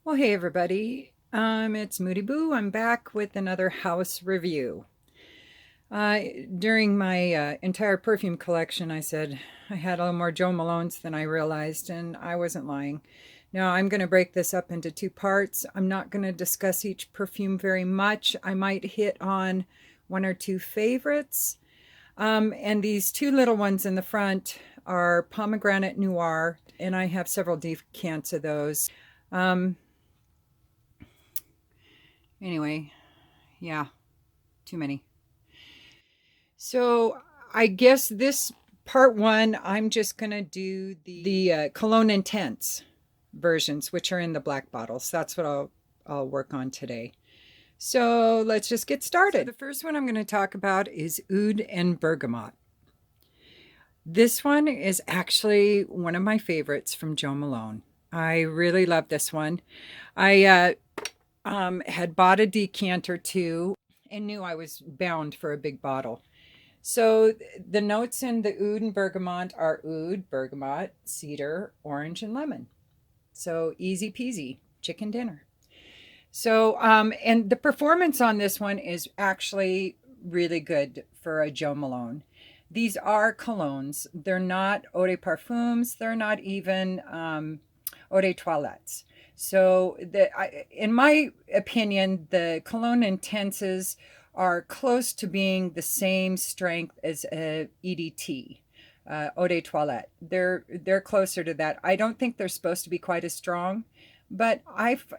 Well, hey everybody, it's Moody Boo. I'm back with another house review. Uh, During my entire perfume collection, I said I had a little more Jo Malones than I realized, and I wasn't lying. Now, I'm going to break this up into two parts. I'm not going to discuss each perfume very much. I might hit on one or two favorites. And these two little ones in the front are Pomegranate Noir, and I have several decants of those. Um, anyway, yeah, too many. So I guess this part one, I'm just going to do the Cologne Intense versions, which are in the black bottles. That's what I'll work on today. So let's just get started. So the first one I'm going to talk about is Oud and Bergamot. This one is actually one of my favorites from Jo Malone. I really love this one. I had bought a decanter too and knew I was bound for a big bottle. So the notes in the Oud and Bergamot are oud, bergamot, cedar, orange, and lemon. So easy peasy, chicken dinner. So, and the performance on this one is actually really good for a Jo Malone. These are colognes. They're not eau de parfums. They're not even eau de toilettes. So, in my opinion, the Cologne Intenses are close to being the same strength as a EDT, eau de toilette. They're closer to that. I don't think they're supposed to be quite as strong, but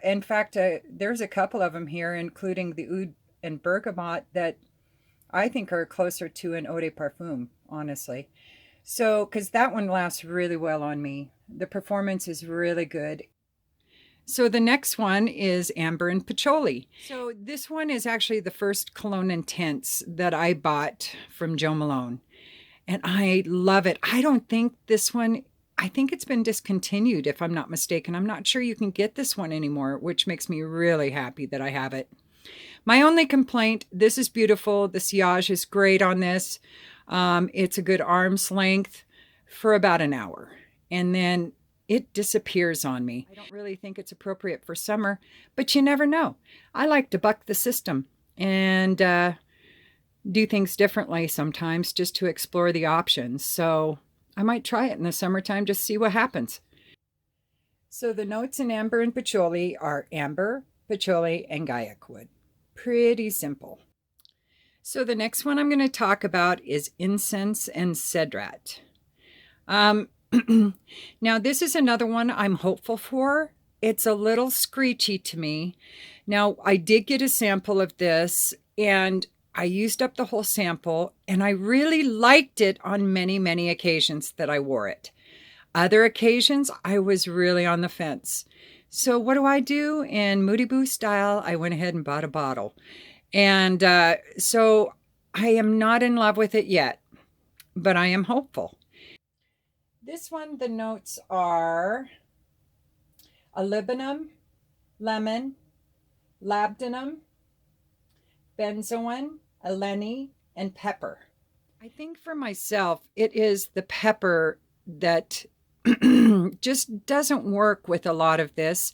in fact, there's a couple of them here, including the Oud and Bergamot, that I think are closer to an eau de parfum, honestly. So, because that one lasts really well on me. The performance is really good. So the next one is Amber and Patchouli. So this one is actually the first Cologne Intense that I bought from Jo Malone. And I love it. I don't think this one, I think it's been discontinued if I'm not mistaken. I'm not sure you can get this one anymore, which makes me really happy that I have it. My only complaint, this is beautiful. The sillage is great on this. It's a good arm's length for about an hour. And then it disappears on me. I don't really think it's appropriate for summer, but you never know. I like to buck the system and do things differently sometimes just to explore the options. So I might try it in the summertime, just see what happens. So the notes in Amber and Patchouli are amber, patchouli, and gaiac wood. Pretty simple. So the next one I'm going to talk about is Incense and Cedrat. Now, this is another one I'm hopeful for. It's a little screechy to me. Now, I did get a sample of this, and I used up the whole sample, and I really liked it on many, many occasions that I wore it. Other occasions, I was really on the fence. So what do? In Moody Boo style, I went ahead and bought a bottle. And so I am not in love with it yet, but I am hopeful. This one, the notes are olivinum, lemon, labdanum, benzoin, eleni, and pepper. I think for myself, it is the pepper that just doesn't work with a lot of this.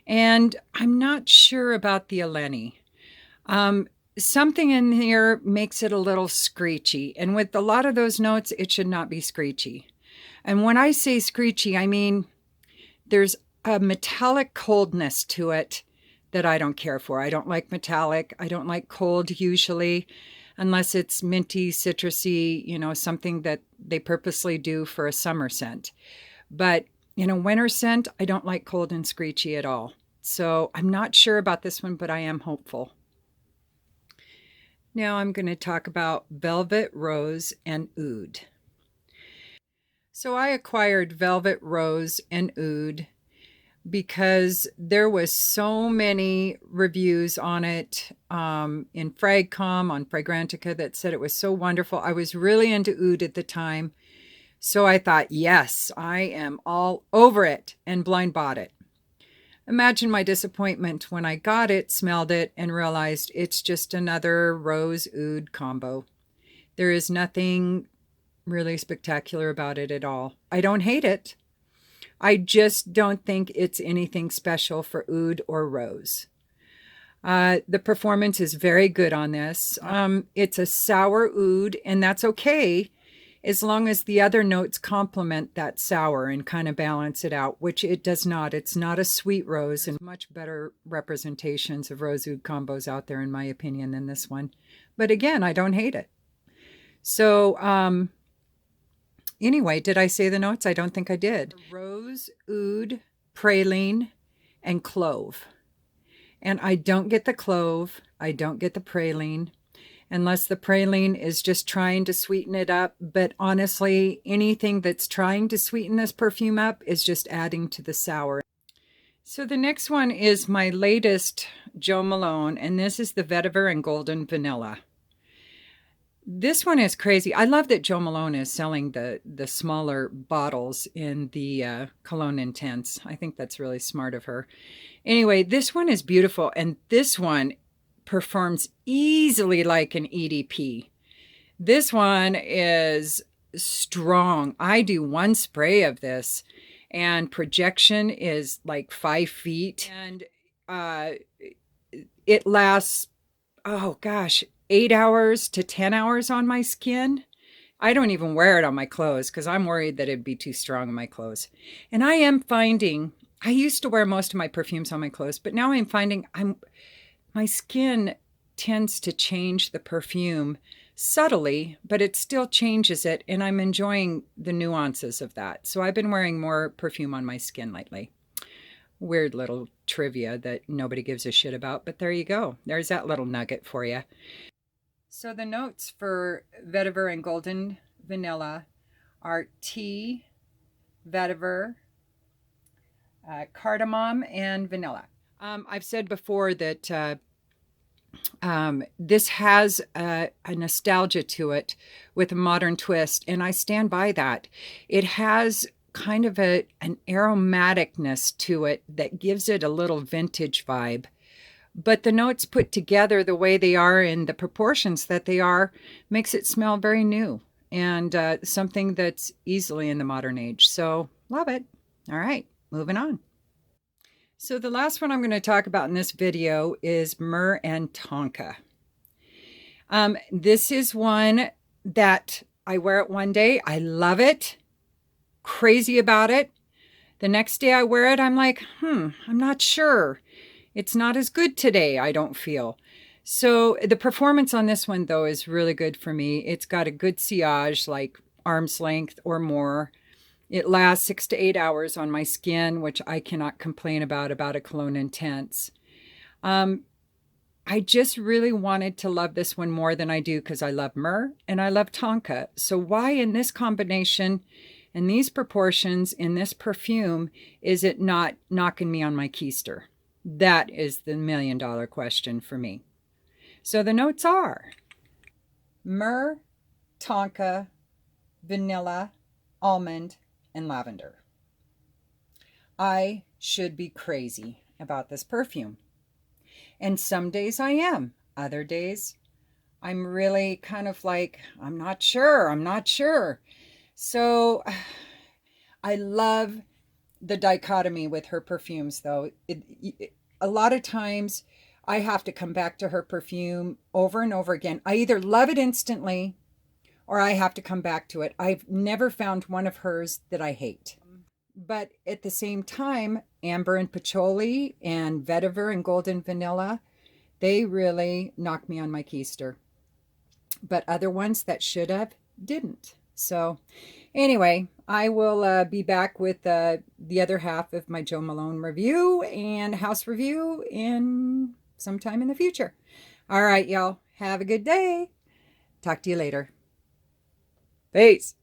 And I'm not sure about the eleni. Something in here makes it a little screechy. And with a lot of those notes, it should not be screechy. And when I say screechy, I mean there's a metallic coldness to it that I don't care for. I don't like metallic. I don't like cold usually, unless it's minty, citrusy, something that they purposely do for a summer scent. But in a winter scent, I don't like cold and screechy at all. So I'm not sure about this one, but I am hopeful. Now I'm going to talk about Velvet Rose and Oud. So I acquired Velvet Rose and Oud because there was so many reviews on it in Fragcom, on Fragrantica, that said it was so wonderful. I was really into Oud at the time. So I thought, yes, I am all over it, and blind bought it. Imagine my disappointment when I got it, smelled it, and realized it's just another Rose Oud combo. There is nothing really spectacular about it at all. I don't hate it. I just don't think it's anything special for Oud or Rose. The performance is very good on this. It's a sour oud, and that's okay as long as the other notes complement that sour and kind of balance it out, which it does not. It's not a sweet rose, and much better representations of rose oud combos out there, in my opinion, than this one. But again, I don't hate it. So anyway, did I say the notes? I don't think I did. Rose, oud, praline, and clove. And I don't get the clove. I don't get the praline, unless the praline is just trying to sweeten it up. But honestly, anything that's trying to sweeten this perfume up is just adding to the sour. So the next one is my latest Jo Malone, and this is the Vetiver Golden Vanilla. This one is crazy. I love that Jo Malone is selling the smaller bottles in the Cologne Intense. I think that's really smart of her. Anyway, this one is beautiful, and this one performs easily like an EDP. This one is strong. I do one spray of this, and projection is like 5 feet, and it lasts, oh gosh, 8 hours to 10 hours on my skin. I don't even wear it on my clothes because I'm worried that it'd be too strong on my clothes. And I am finding, I used to wear most of my perfumes on my clothes, but now I'm finding my skin tends to change the perfume subtly, but it still changes it, and I'm enjoying the nuances of that. So I've been wearing more perfume on my skin lately. Weird little trivia that nobody gives a shit about, but there you go. There's that little nugget for you. So the notes for Vetiver Golden Vanilla are tea, vetiver, cardamom, and vanilla. I've said before that this has a nostalgia to it with a modern twist, and I stand by that. It has kind of an aromaticness to it that gives it a little vintage vibe. But the notes put together the way they are in the proportions that they are makes it smell very new and something that's easily in the modern age. So love it. All right, moving on. So the last one I'm going to talk about in this video is Myrrh Tonka. This is one that I wear it one day. I love it. Crazy about it. The next day I wear it, I'm like, I'm not sure. It's not as good today, I don't feel. So the performance on this one, though, is really good for me. It's got a good sillage, like arm's length or more. It lasts 6 to 8 hours on my skin, which I cannot complain about a Cologne Intense. I just really wanted to love this one more than I do because I love Myrrh and I love Tonka. So why in this combination, in these proportions, in this perfume, is it not knocking me on my keister? That is the million-dollar question for me. So the notes are Myrrh, Tonka, vanilla, almond, and lavender. I should be crazy about this perfume. And some days I am. Other days I'm really kind of like, I'm not sure. So I love the dichotomy with her perfumes, though. A lot of times I have to come back to her perfume over and over again. I either love it instantly or I have to come back to it. I've never found one of hers that I hate. But at the same time, Amber and Patchouli and Vetiver Golden Vanilla, they really knock me on my keister. But other ones that should have didn't. So anyway, I will be back with the other half of my Jo Malone review and house review in sometime in the future. All right, y'all. Have a good day. Talk to you later. Peace.